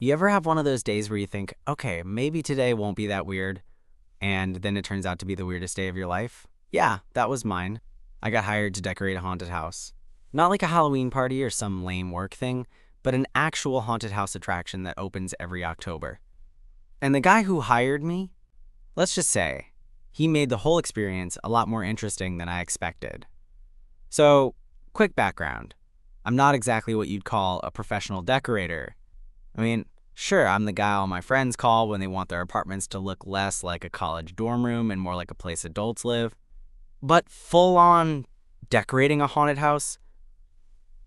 You ever have one of those days where you think, okay, maybe today won't be that weird, and then it turns out to be the weirdest day of your life? Yeah, that was mine. I got hired to decorate a haunted house. Not like a Halloween party or some lame work thing, but an actual haunted house attraction that opens every October. And the guy who hired me, let's just say, he made the whole experience a lot more interesting than I expected. So, quick background. I'm not exactly what you'd call a professional decorator. I mean, sure, I'm the guy all my friends call when they want their apartments to look less like a college dorm room and more like a place adults live. But full-on decorating a haunted house?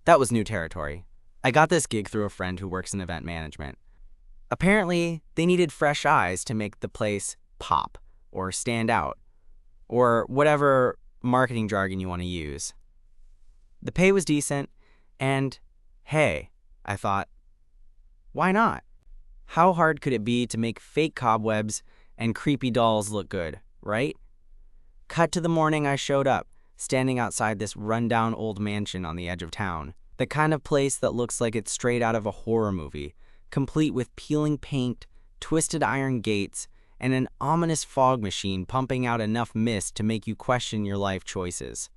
That was new territory. I got this gig through a friend who works in event management. Apparently, they needed fresh eyes to make the place pop or stand out, or whatever marketing jargon you want to use. The pay was decent, and hey, I thought, why not? How hard could it be to make fake cobwebs and creepy dolls look good, right? Cut to the morning I showed up, standing outside this rundown old mansion on the edge of town. The kind of place that looks like it's straight out of a horror movie, complete with peeling paint, twisted iron gates, and an ominous fog machine pumping out enough mist to make you question your life choices.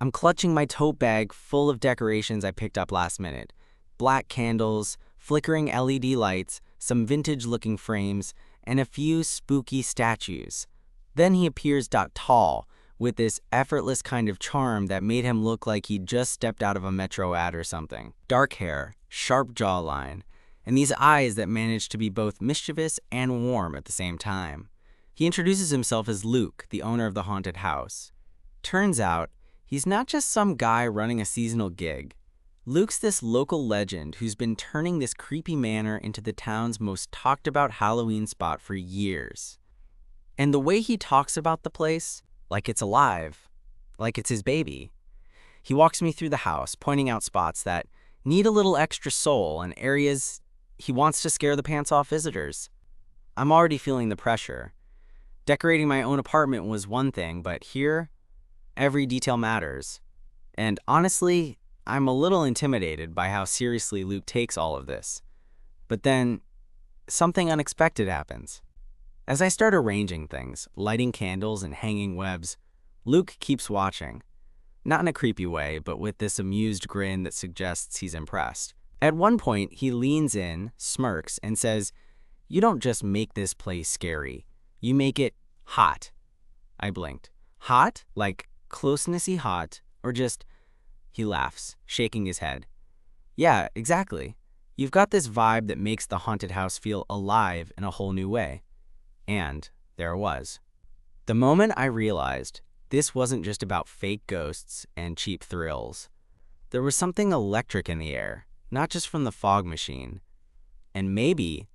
I'm clutching my tote bag full of decorations I picked up last minute. Black candles, flickering LED lights, some vintage-looking frames, and a few spooky statues. Then he appears tall, with this effortless kind of charm that made him look like he'd just stepped out of a Metro ad or something. Dark hair, sharp jawline, and these eyes that manage to be both mischievous and warm at the same time. He introduces himself as Luke, the owner of the haunted house. Turns out, he's not just some guy running a seasonal gig. Luke's this local legend who's been turning this creepy manor into the town's most talked about Halloween spot for years. And the way he talks about the place, like it's alive, like it's his baby. He walks me through the house, pointing out spots that need a little extra soul and areas he wants to scare the pants off visitors. I'm already feeling the pressure. Decorating my own apartment was one thing, but here, every detail matters. And honestly, I'm a little intimidated by how seriously Luke takes all of this. But then, something unexpected happens. As I start arranging things, lighting candles and hanging webs, Luke keeps watching. Not in a creepy way, but with this amused grin that suggests he's impressed. At one point, he leans in, smirks, and says, "You don't just make this place scary. You make it hot." I blinked. Hot? Like closeness-y hot? Or just... He laughs, shaking his head. Yeah, exactly. You've got this vibe that makes the haunted house feel alive in a whole new way. And there it was. The moment I realized this wasn't just about fake ghosts and cheap thrills. There was something electric in the air, not just from the fog machine. And maybe,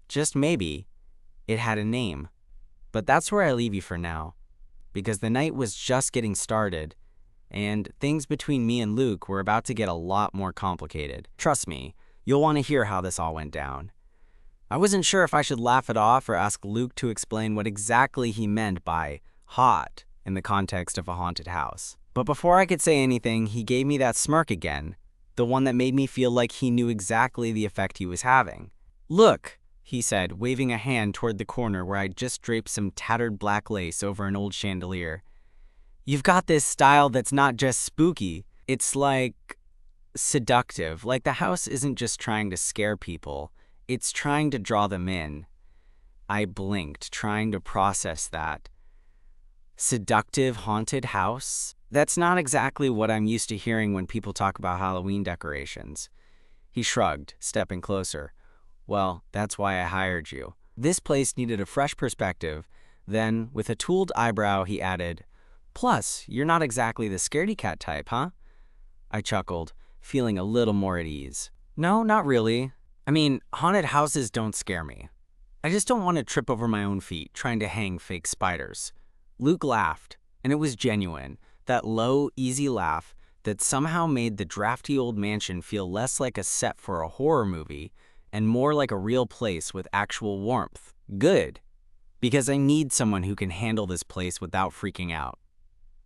just maybe, it had a name. But that's where I leave you for now, because the night was just getting started, and things between me and Luke were about to get a lot more complicated. Trust me, you'll want to hear how this all went down. I wasn't sure if I should laugh it off or ask Luke to explain what exactly he meant by hot in the context of a haunted house. But before I could say anything, he gave me that smirk again, the one that made me feel like he knew exactly the effect he was having. "Look," he said, waving a hand toward the corner where I'd just draped some tattered black lace over an old chandelier. "You've got this style that's not just spooky, it's like seductive. Like the house isn't just trying to scare people, it's trying to draw them in." I blinked, trying to process that. Seductive haunted house? That's not exactly what I'm used to hearing when people talk about Halloween decorations. He shrugged, stepping closer. "Well, that's why I hired you. This place needed a fresh perspective." Then, with a tooled eyebrow, he added, "Plus, you're not exactly the scaredy cat type, huh?" I chuckled, feeling a little more at ease. "No, not really. I mean, haunted houses don't scare me. I just don't want to trip over my own feet trying to hang fake spiders." Luke laughed, and it was genuine, that low, easy laugh that somehow made the drafty old mansion feel less like a set for a horror movie and more like a real place with actual warmth. Good, because I need someone who can handle this place without freaking out.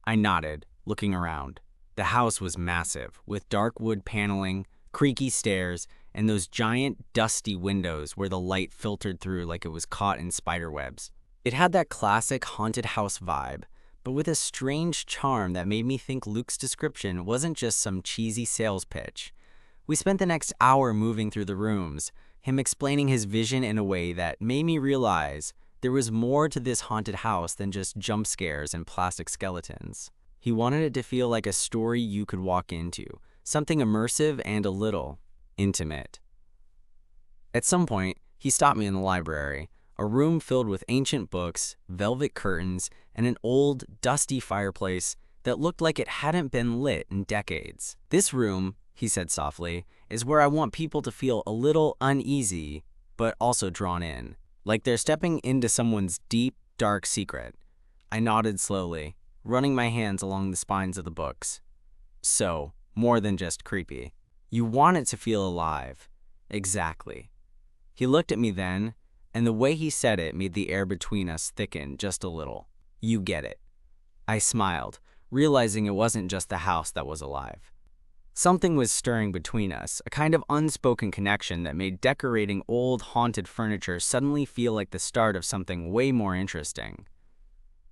I nodded, looking around. The house was massive, with dark wood paneling, creaky stairs, and those giant, dusty windows where the light filtered through like it was caught in spider webs. It had that classic haunted house vibe, but with a strange charm that made me think Luke's description wasn't just some cheesy sales pitch. We spent the next hour moving through the rooms, him explaining his vision in a way that made me realize there was more to this haunted house than just jump scares and plastic skeletons. He wanted it to feel like a story you could walk into, something immersive and a little intimate. At some point, he stopped me in the library, a room filled with ancient books, velvet curtains, and an old, dusty fireplace that looked like it hadn't been lit in decades. "This room," he said softly, "is where I want people to feel a little uneasy, but also drawn in, like they're stepping into someone's deep, dark secret." I nodded slowly, running my hands along the spines of the books. "So, more than just creepy. You want it to feel alive." "Exactly." He looked at me then, and the way he said it made the air between us thicken just a little. "You get it." I smiled, realizing it wasn't just the house that was alive. Something was stirring between us, a kind of unspoken connection that made decorating old haunted furniture suddenly feel like the start of something way more interesting.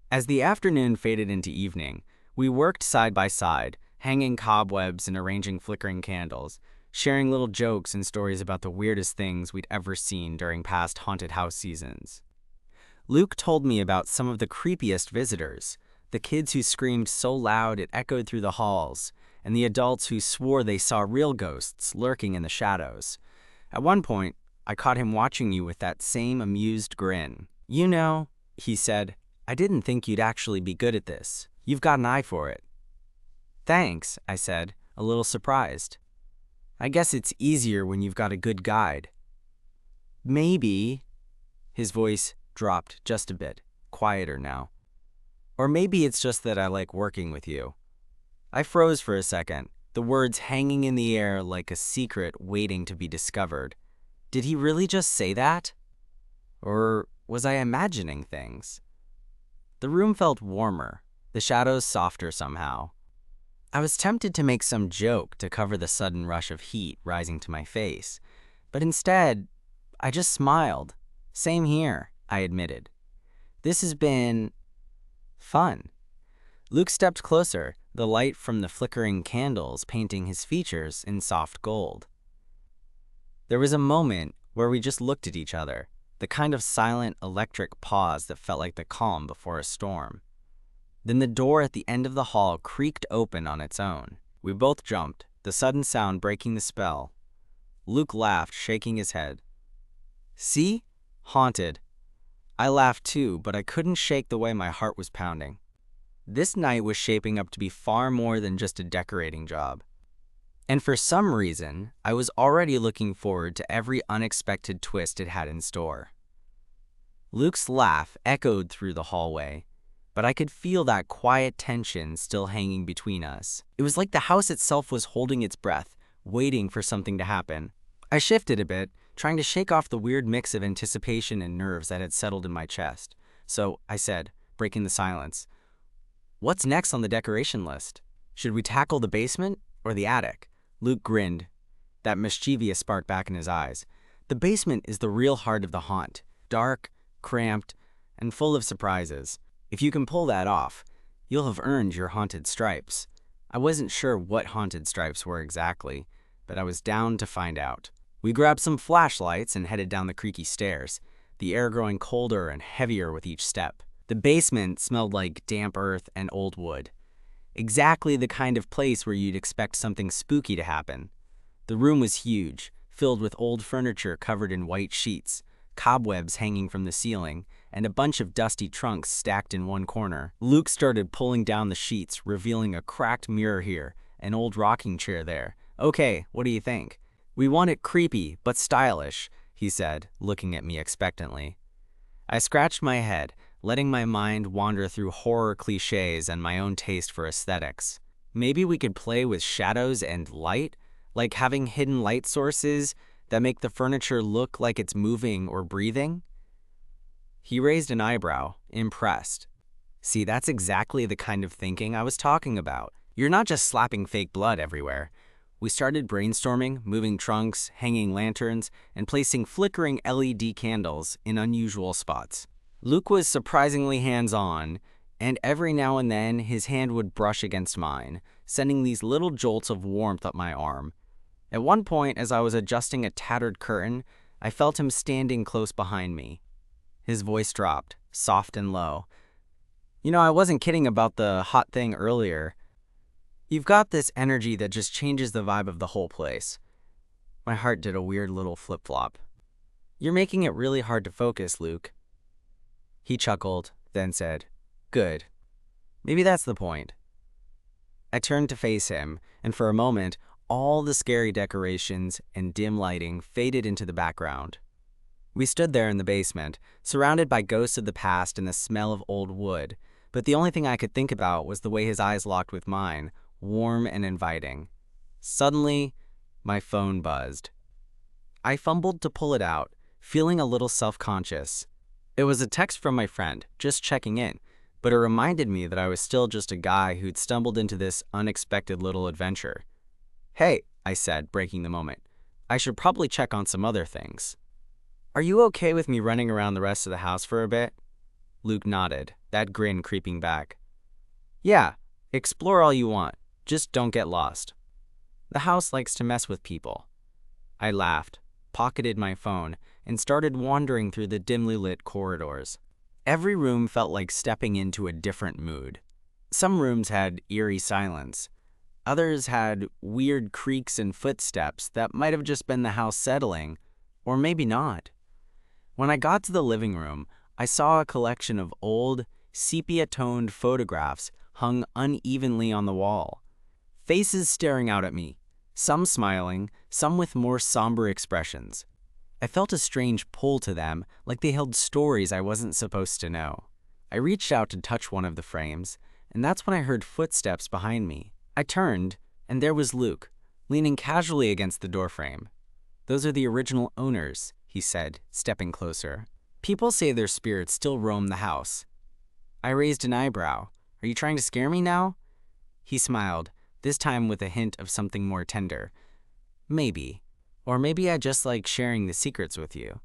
As the afternoon faded into evening, we worked side by side, hanging cobwebs and arranging flickering candles, sharing little jokes and stories about the weirdest things we'd ever seen during past haunted house seasons. Luke told me about some of the creepiest visitors, the kids who screamed so loud it echoed through the halls, and the adults who swore they saw real ghosts lurking in the shadows. At one point, I caught him watching you with that same amused grin. "You know," he said, "I didn't think you'd actually be good at this. You've got an eye for it." "Thanks," I said, a little surprised. "I guess it's easier when you've got a good guide." "Maybe," his voice dropped just a bit, quieter now. "Or maybe it's just that I like working with you." I froze for a second, the words hanging in the air like a secret waiting to be discovered. Did he really just say that? Or was I imagining things? The room felt warmer, the shadows softer somehow. I was tempted to make some joke to cover the sudden rush of heat rising to my face, but instead, I just smiled. "Same here," I admitted. "This has been fun." Luke stepped closer, the light from the flickering candles painting his features in soft gold. There was a moment where we just looked at each other, the kind of silent, electric pause that felt like the calm before a storm. Then the door at the end of the hall creaked open on its own. We both jumped, the sudden sound breaking the spell. Luke laughed, shaking his head. "See? Haunted." I laughed too, but I couldn't shake the way my heart was pounding. This night was shaping up to be far more than just a decorating job. And for some reason, I was already looking forward to every unexpected twist it had in store. Luke's laugh echoed through the hallway, but I could feel that quiet tension still hanging between us. It was like the house itself was holding its breath, waiting for something to happen. I shifted a bit, trying to shake off the weird mix of anticipation and nerves that had settled in my chest. So I said, breaking the silence, "What's next on the decoration list? Should we tackle the basement or the attic?" Luke grinned, that mischievous spark back in his eyes. "The basement is the real heart of the haunt, dark, cramped, and full of surprises. If you can pull that off, you'll have earned your haunted stripes." I wasn't sure what haunted stripes were exactly, but I was down to find out. We grabbed some flashlights and headed down the creaky stairs, the air growing colder and heavier with each step. The basement smelled like damp earth and old wood. Exactly the kind of place where you'd expect something spooky to happen. The room was huge, filled with old furniture covered in white sheets, cobwebs hanging from the ceiling, and a bunch of dusty trunks stacked in one corner. Luke started pulling down the sheets, revealing a cracked mirror here, an old rocking chair there. "Okay, what do you think?" "We want it creepy, but stylish," he said, looking at me expectantly. I scratched my head, letting my mind wander through horror cliches and my own taste for aesthetics. Maybe we could play with shadows and light, like having hidden light sources that make the furniture look like it's moving or breathing? He raised an eyebrow, impressed. "See, that's exactly the kind of thinking I was talking about. You're not just slapping fake blood everywhere. We started brainstorming, moving trunks, hanging lanterns, and placing flickering LED candles in unusual spots. Luke was surprisingly hands-on, and every now and then his hand would brush against mine, sending these little jolts of warmth up my arm. At one point, as I was adjusting a tattered curtain, I felt him standing close behind me. His voice dropped, soft and low. I wasn't kidding about the hot thing earlier. You've got this energy that just changes the vibe of the whole place. My heart did a weird little flip-flop. You're making it really hard to focus, Luke. He chuckled, then said, Good. Maybe that's the point. I turned to face him, and for a moment, all the scary decorations and dim lighting faded into the background. We stood there in the basement, surrounded by ghosts of the past and the smell of old wood, but the only thing I could think about was the way his eyes locked with mine, warm and inviting. Suddenly, my phone buzzed. I fumbled to pull it out, feeling a little self-conscious. It was a text from my friend, just checking in, but it reminded me that I was still just a guy who'd stumbled into this unexpected little adventure. Hey, I said, breaking the moment. I should probably check on some other things. Are you okay with me running around the rest of the house for a bit? Luke nodded, that grin creeping back. Yeah, explore all you want. Just don't get lost. The house likes to mess with people. I laughed, pocketed my phone, and started wandering through the dimly lit corridors. Every room felt like stepping into a different mood. Some rooms had eerie silence. Others had weird creaks and footsteps that might have just been the house settling, or maybe not. When I got to the living room, I saw a collection of old, sepia-toned photographs hung unevenly on the wall. Faces staring out at me, some smiling, some with more somber expressions. I felt a strange pull to them, like they held stories I wasn't supposed to know. I reached out to touch one of the frames, and that's when I heard footsteps behind me. I turned, and there was Luke, leaning casually against the doorframe. Those are the original owners, he said, stepping closer. People say their spirits still roam the house. I raised an eyebrow. Are you trying to scare me now? He smiled, this time with a hint of something more tender. Maybe. Or maybe I just like sharing the secrets with you.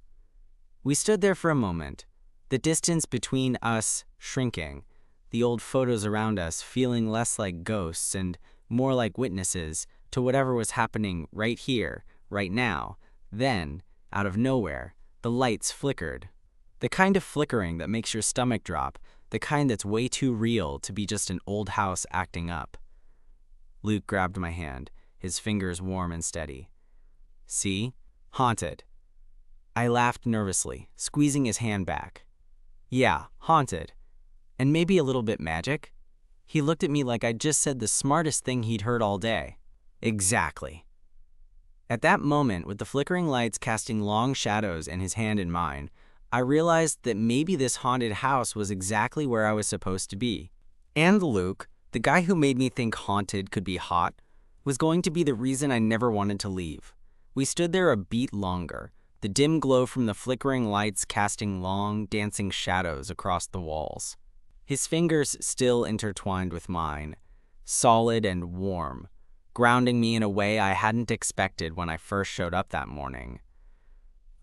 We stood there for a moment, the distance between us shrinking, the old photos around us feeling less like ghosts and more like witnesses to whatever was happening right here, right now. Then, out of nowhere, the lights flickered. The kind of flickering that makes your stomach drop, the kind that's way too real to be just an old house acting up. Luke grabbed my hand, his fingers warm and steady. See? Haunted. I laughed nervously, squeezing his hand back. Yeah, haunted. And maybe a little bit magic? He looked at me like I'd just said the smartest thing he'd heard all day. Exactly. At that moment, with the flickering lights casting long shadows and his hand in mine, I realized that maybe this haunted house was exactly where I was supposed to be. And Luke, the guy who made me think haunted could be hot, was going to be the reason I never wanted to leave. We stood there a beat longer, the dim glow from the flickering lights casting long, dancing shadows across the walls. His fingers still intertwined with mine, solid and warm, grounding me in a way I hadn't expected when I first showed up that morning.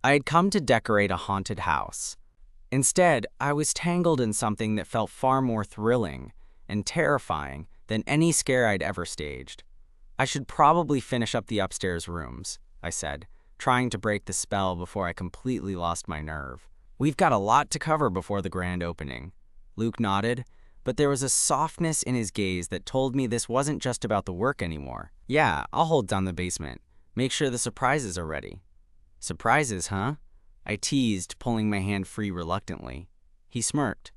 I had come to decorate a haunted house. Instead, I was tangled in something that felt far more thrilling and terrifying than any scare I'd ever staged. I should probably finish up the upstairs rooms, I said, trying to break the spell before I completely lost my nerve. We've got a lot to cover before the grand opening. Luke nodded, but there was a softness in his gaze that told me this wasn't just about the work anymore. Yeah, I'll hold down the basement. Make sure the surprises are ready. Surprises, huh? I teased, pulling my hand free reluctantly. He smirked.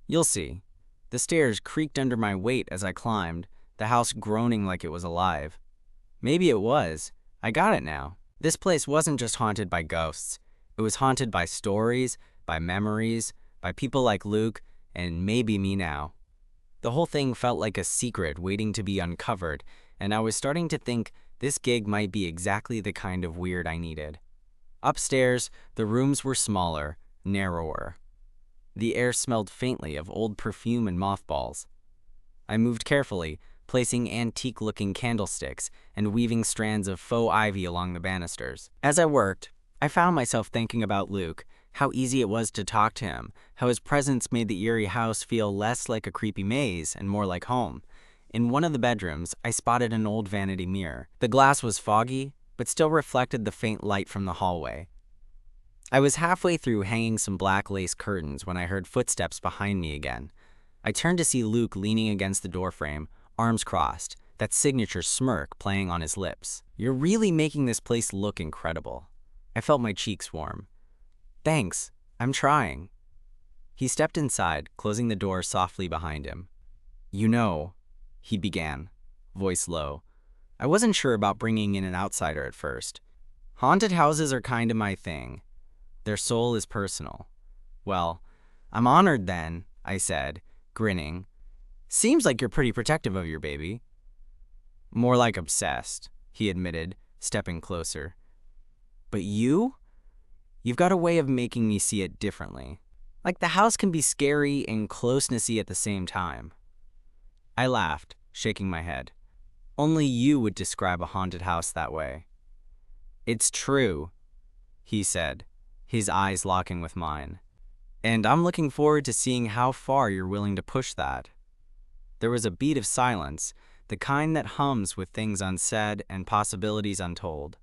You'll see. The stairs creaked under my weight as I climbed, the house groaning like it was alive. Maybe it was. I got it now. This place wasn't just haunted by ghosts. It was haunted by stories, by memories, by people like Luke, and maybe me now. The whole thing felt like a secret waiting to be uncovered, and I was starting to think this gig might be exactly the kind of weird I needed. Upstairs, the rooms were smaller, narrower. The air smelled faintly of old perfume and mothballs. I moved carefully, placing antique-looking candlesticks and weaving strands of faux ivy along the banisters. As I worked, I found myself thinking about Luke, how easy it was to talk to him, how his presence made the eerie house feel less like a creepy maze and more like home. In one of the bedrooms, I spotted an old vanity mirror. The glass was foggy, but still reflected the faint light from the hallway. I was halfway through hanging some black lace curtains when I heard footsteps behind me again. I turned to see Luke leaning against the doorframe, arms crossed, that signature smirk playing on his lips. "You're really making this place look incredible." I felt my cheeks warm. "Thanks, I'm trying." He stepped inside, closing the door softly behind him. "You know," he began, voice low. I wasn't sure about bringing in an outsider at first. "Haunted houses are kind of my thing. Their soul is personal." "Well, I'm honored then," I said, grinning. "Seems like you're pretty protective of your baby." "More like obsessed," he admitted, stepping closer. "But you've got a way of making me see it differently. Like the house can be scary and closeness-y at the same time." I laughed, shaking my head. "Only you would describe a haunted house that way." "It's true," he said, his eyes locking with mine. "And I'm looking forward to seeing how far you're willing to push that." There was a beat of silence, the kind that hums with things unsaid and possibilities untold.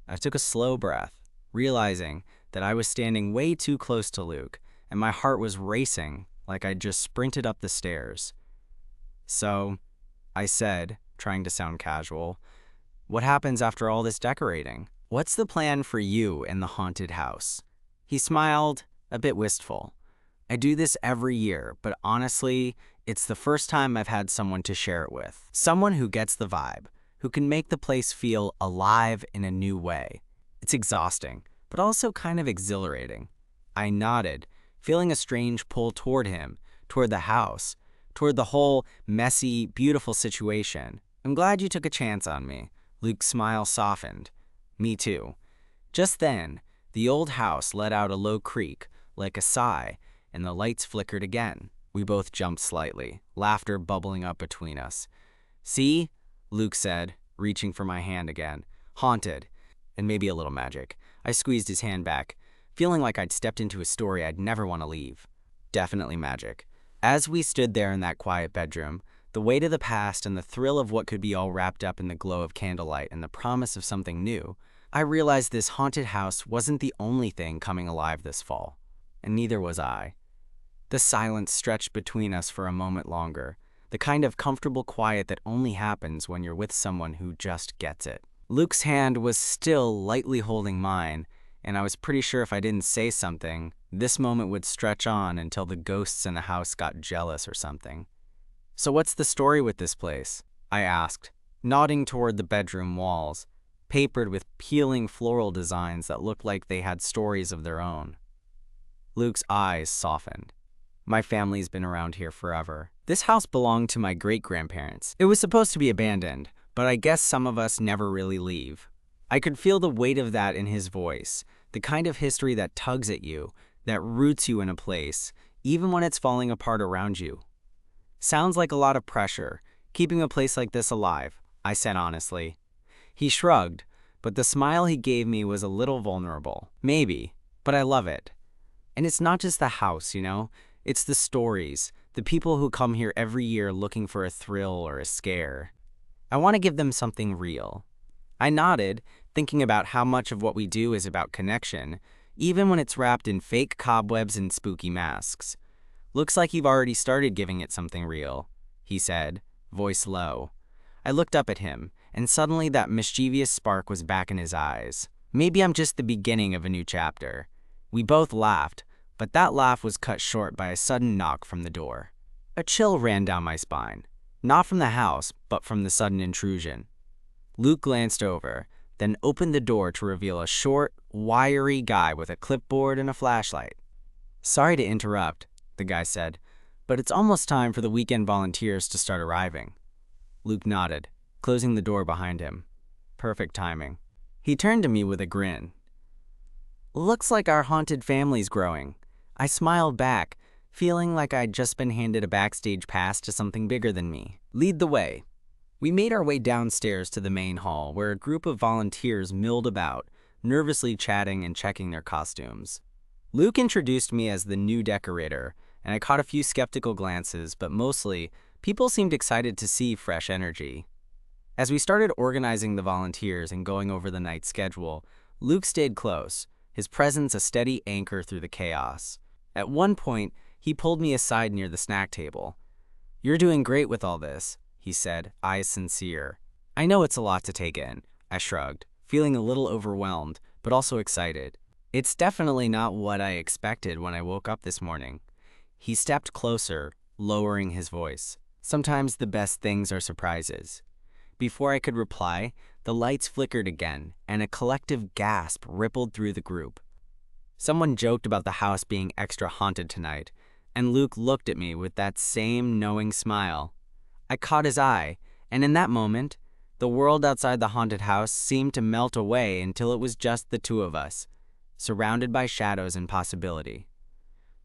I took a slow breath, realizing that I was standing way too close to Luke, and my heart was racing like I'd just sprinted up the stairs. "So," I said, trying to sound casual, "what happens after all this decorating? What's the plan for you in the haunted house?" He smiled, a bit wistful. "I do this every year, but honestly, it's the first time I've had someone to share it with. Someone who gets the vibe, who can make the place feel alive in a new way. It's exhausting, but also kind of exhilarating." I nodded, feeling a strange pull toward him, toward the house, toward the whole messy, beautiful situation. "I'm glad you took a chance on me." Luke's smile softened. "Me too." Just then, the old house let out a low creak, like a sigh, and the lights flickered again. We both jumped slightly, laughter bubbling up between us. "See?" Luke said, reaching for my hand again. "Haunted. And maybe a little magic." I squeezed his hand back, feeling like I'd stepped into a story I'd never want to leave. "Definitely magic." As we stood there in that quiet bedroom, the weight of the past and the thrill of what could be all wrapped up in the glow of candlelight and the promise of something new, I realized this haunted house wasn't the only thing coming alive this fall, and neither was I. The silence stretched between us for a moment longer, the kind of comfortable quiet that only happens when you're with someone who just gets it. Luke's hand was still lightly holding mine, and I was pretty sure if I didn't say something, this moment would stretch on until the ghosts in the house got jealous or something. "So what's the story with this place?" I asked, nodding toward the bedroom walls, papered with peeling floral designs that looked like they had stories of their own. Luke's eyes softened. "My family's been around here forever. This house belonged to my great-grandparents. It was supposed to be abandoned, but I guess some of us never really leave." I could feel the weight of that in his voice, the kind of history that tugs at you, that roots you in a place, even when it's falling apart around you. "Sounds like a lot of pressure, keeping a place like this alive," I said honestly. He shrugged, but the smile he gave me was a little vulnerable. "Maybe, but I love it. And it's not just the house, you know? It's the stories, the people who come here every year looking for a thrill or a scare. I want to give them something real." I nodded, thinking about how much of what we do is about connection, even when it's wrapped in fake cobwebs and spooky masks. "Looks like you've already started giving it something real," he said, voice low. I looked up at him, and suddenly that mischievous spark was back in his eyes. "Maybe I'm just the beginning of a new chapter." We both laughed, but that laugh was cut short by a sudden knock from the door. A chill ran down my spine, not from the house, but from the sudden intrusion. Luke glanced over, then opened the door to reveal a short, wiry guy with a clipboard and a flashlight. "Sorry to interrupt," the guy said, "but it's almost time for the weekend volunteers to start arriving." Luke nodded, closing the door behind him. Perfect timing. He turned to me with a grin. "Looks like our haunted family's growing." I smiled back, feeling like I'd just been handed a backstage pass to something bigger than me. "Lead the way," We made our way downstairs to the main hall, where a group of volunteers milled about, nervously chatting and checking their costumes. Luke introduced me as the new decorator, and I caught a few skeptical glances, but mostly, people seemed excited to see fresh energy. As we started organizing the volunteers and going over the night's schedule, Luke stayed close, his presence a steady anchor through the chaos. At one point, he pulled me aside near the snack table. "You're doing great with all this," he said, eyes sincere. "I know it's a lot to take in," I shrugged, feeling a little overwhelmed, but also excited. "It's definitely not what I expected when I woke up this morning." He stepped closer, lowering his voice. "Sometimes the best things are surprises." Before I could reply, the lights flickered again, and a collective gasp rippled through the group. Someone joked about the house being extra haunted tonight, and Luke looked at me with that same knowing smile. I caught his eye, and in that moment, the world outside the haunted house seemed to melt away until it was just the two of us, surrounded by shadows and possibility.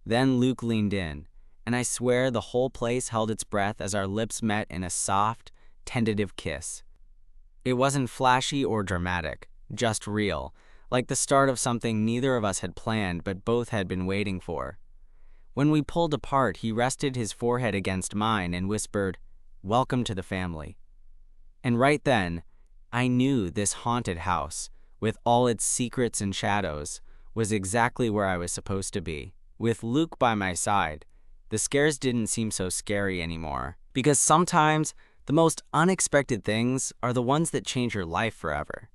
Then Luke leaned in, and I swear the whole place held its breath as our lips met in a soft, tentative kiss. It wasn't flashy or dramatic, just real, like the start of something neither of us had planned but both had been waiting for. When we pulled apart, he rested his forehead against mine and whispered, "Welcome to the family." And right then, I knew this haunted house, with all its secrets and shadows, was exactly where I was supposed to be. With Luke by my side, the scares didn't seem so scary anymore, because sometimes the most unexpected things are the ones that change your life forever.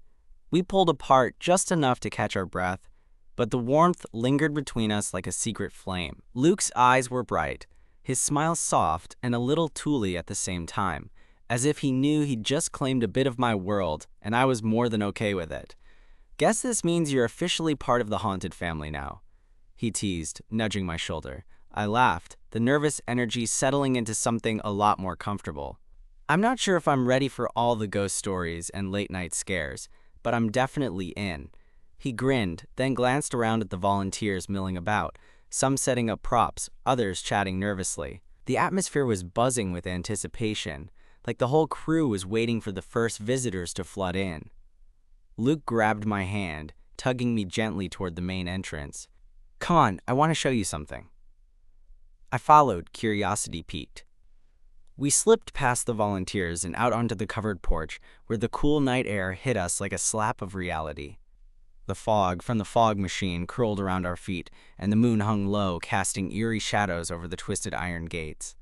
We pulled apart just enough to catch our breath, but the warmth lingered between us like a secret flame. Luke's eyes were bright, his smile soft and a little tooly at the same time, as if he knew he'd just claimed a bit of my world, and I was more than okay with it. "Guess this means you're officially part of the haunted family now," he teased, nudging my shoulder. I laughed, the nervous energy settling into something a lot more comfortable. "I'm not sure if I'm ready for all the ghost stories and late-night scares, but I'm definitely in." He grinned, then glanced around at the volunteers milling about, some setting up props, others chatting nervously. The atmosphere was buzzing with anticipation, like the whole crew was waiting for the first visitors to flood in. Luke grabbed my hand, tugging me gently toward the main entrance. "Come on, I want to show you something." I followed, curiosity piqued. We slipped past the volunteers and out onto the covered porch, where the cool night air hit us like a slap of reality. The fog from the fog machine curled around our feet, and the moon hung low, casting eerie shadows over the twisted iron gates.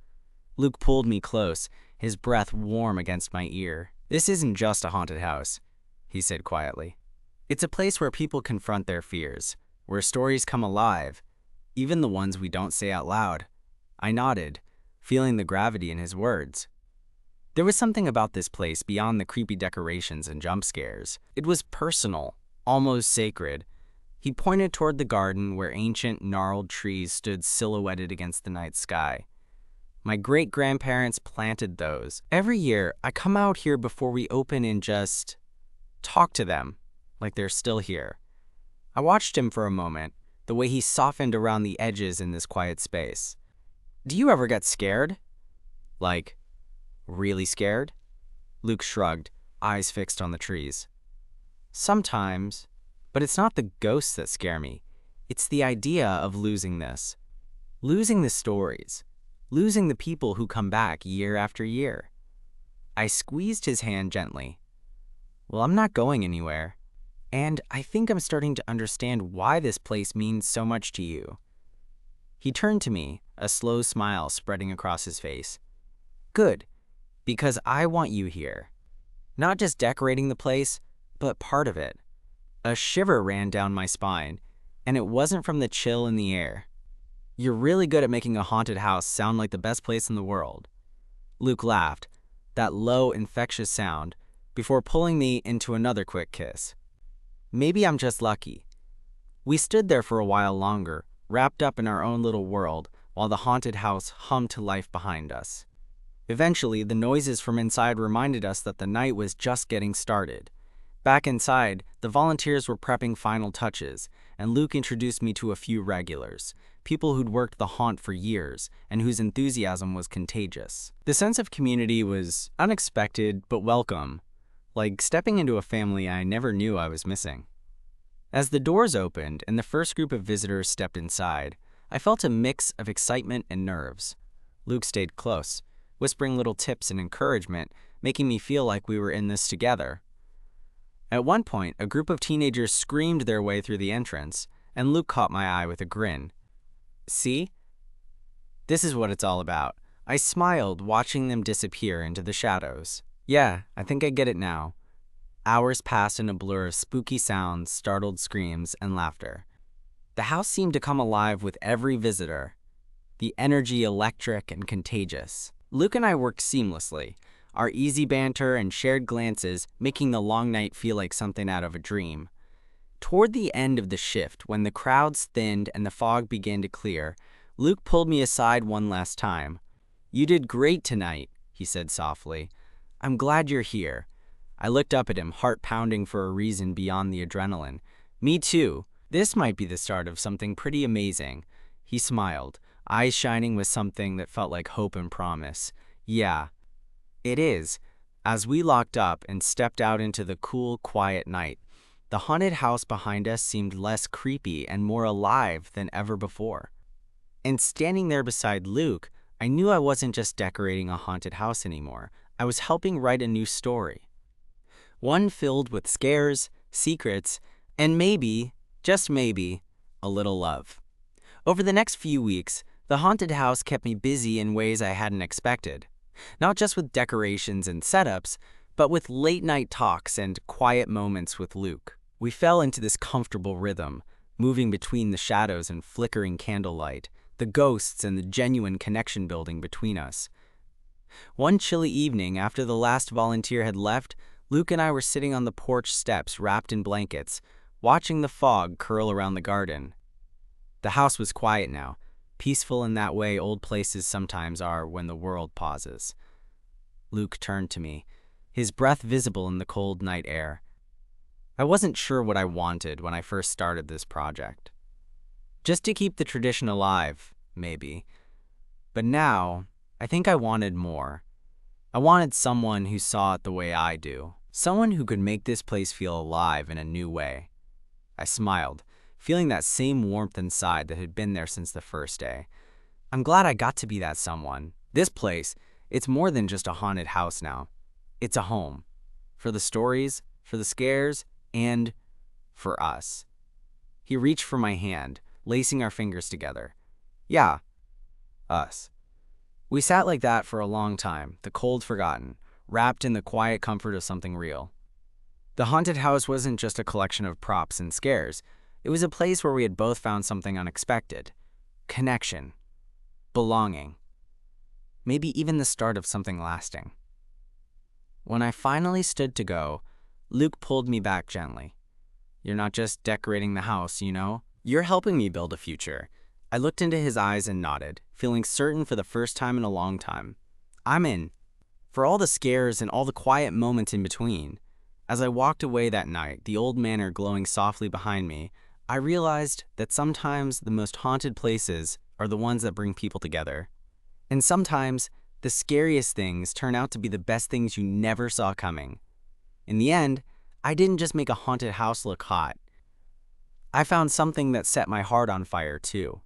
Luke pulled me close, his breath warm against my ear. "This isn't just a haunted house," he said quietly. "It's a place where people confront their fears, where stories come alive, even the ones we don't say out loud." I nodded, feeling the gravity in his words. There was something about this place beyond the creepy decorations and jump scares. It was personal, almost sacred. He pointed toward the garden where ancient, gnarled trees stood silhouetted against the night sky. My great-grandparents planted those. Every year, I come out here before we open and just talk to them, like they're still here. I watched him for a moment, the way he softened around the edges in this quiet space. "Do you ever get scared?" "Like, really scared?" Luke shrugged, eyes fixed on the trees. "Sometimes, but it's not the ghosts that scare me. It's the idea of losing this. Losing the stories. Losing the people who come back year after year." I squeezed his hand gently. "Well, I'm not going anywhere. And I think I'm starting to understand why this place means so much to you." He turned to me, a slow smile spreading across his face. "Good, because I want you here. Not just decorating the place, but part of it." A shiver ran down my spine, and it wasn't from the chill in the air. "You're really good at making a haunted house sound like the best place in the world." Luke laughed, that low, infectious sound, before pulling me into another quick kiss. "Maybe I'm just lucky." We stood there for a while longer, wrapped up in our own little world, while the haunted house hummed to life behind us. Eventually, the noises from inside reminded us that the night was just getting started. Back inside, the volunteers were prepping final touches, and Luke introduced me to a few regulars, people who'd worked the haunt for years and whose enthusiasm was contagious. The sense of community was unexpected but welcome, like stepping into a family I never knew I was missing. As the doors opened and the first group of visitors stepped inside, I felt a mix of excitement and nerves. Luke stayed close, whispering little tips and encouragement, making me feel like we were in this together. At one point, a group of teenagers screamed their way through the entrance, and Luke caught my eye with a grin. "See? This is what it's all about." I smiled, watching them disappear into the shadows. "Yeah, I think I get it now." Hours passed in a blur of spooky sounds, startled screams, and laughter. The house seemed to come alive with every visitor, the energy electric and contagious. Luke and I worked seamlessly, our easy banter and shared glances making the long night feel like something out of a dream. Toward the end of the shift, when the crowds thinned and the fog began to clear, Luke pulled me aside one last time. "You did great tonight," he said softly. "I'm glad you're here." I looked up at him, heart pounding for a reason beyond the adrenaline. "Me too. This might be the start of something pretty amazing." He smiled, eyes shining with something that felt like hope and promise. "Yeah, it is." As we locked up and stepped out into the cool, quiet night, the haunted house behind us seemed less creepy and more alive than ever before. And standing there beside Luke, I knew I wasn't just decorating a haunted house anymore. I was helping write a new story. One filled with scares, secrets, and maybe, just maybe, a little love. Over the next few weeks, the haunted house kept me busy in ways I hadn't expected. Not just with decorations and setups, but with late-night talks and quiet moments with Luke. We fell into this comfortable rhythm, moving between the shadows and flickering candlelight, the ghosts and the genuine connection building between us. One chilly evening, after the last volunteer had left, Luke and I were sitting on the porch steps wrapped in blankets, watching the fog curl around the garden. The house was quiet now, peaceful in that way old places sometimes are when the world pauses. Luke turned to me, his breath visible in the cold night air. I wasn't sure what I wanted when I first started this project. Just to keep the tradition alive, maybe. But now, I think I wanted more. I wanted someone who saw it the way I do. Someone who could make this place feel alive in a new way. I smiled, feeling that same warmth inside that had been there since the first day. I'm glad I got to be that someone. This place, it's more than just a haunted house now. It's a home. For the stories, for the scares, and for us. He reached for my hand, lacing our fingers together. Yeah, us. We sat like that for a long time, the cold forgotten, wrapped in the quiet comfort of something real. The haunted house wasn't just a collection of props and scares. It was a place where we had both found something unexpected. Connection. Belonging. Maybe even the start of something lasting. When I finally stood to go, Luke pulled me back gently. "You're not just decorating the house, you know? You're helping me build a future." I looked into his eyes and nodded, feeling certain for the first time in a long time. I'm in. For all the scares and all the quiet moments in between. As I walked away that night, the old manor glowing softly behind me, I realized that sometimes the most haunted places are the ones that bring people together. And sometimes the scariest things turn out to be the best things you never saw coming. In the end, I didn't just make a haunted house look hot. I found something that set my heart on fire too.